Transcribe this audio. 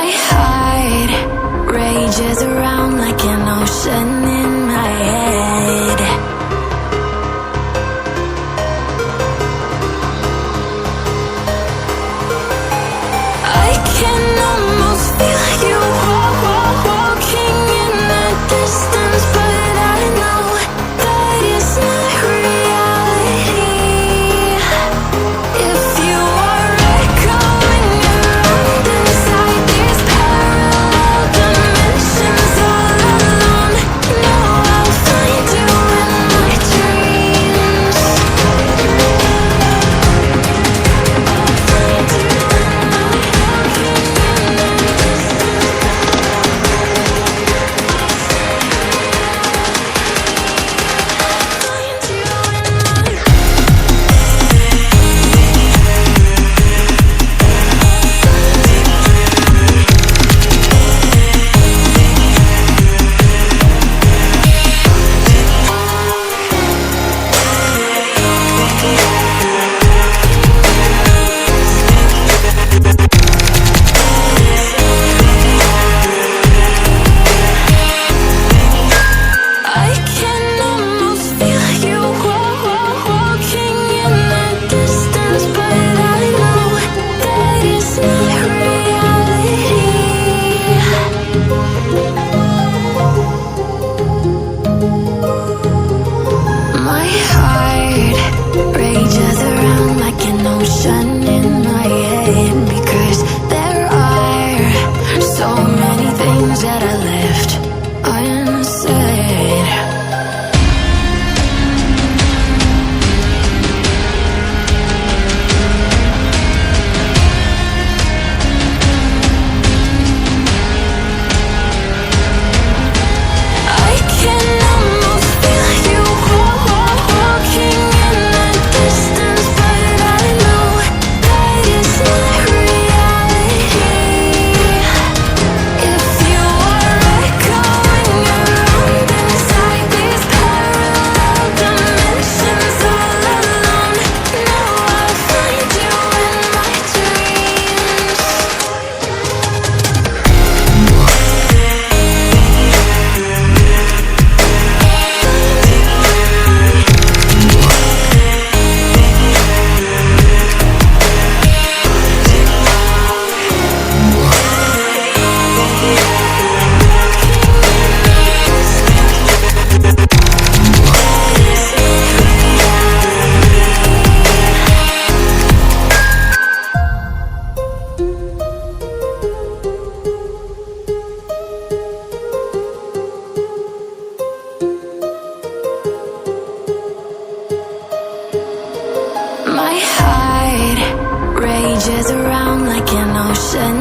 My heart rages around like an ocean in my head. I can almost feel you walking in the distance, but I know that it's not reality. If you are echoing around inside these parallel dimensions all alone, know I'll find you in my dreams. I'll find you in my walking in the I can almost feel you walking in the distance, but I know that it's not reality. My heart rages around like an ocean in my head, because there are so many things that I left unsaid. I can almost feel you walking in the distance, but I know that it's not reality. If you are echoing around inside these parallel dimensions all alone, know I'll find you in my dreams. My heart rages around like an ocean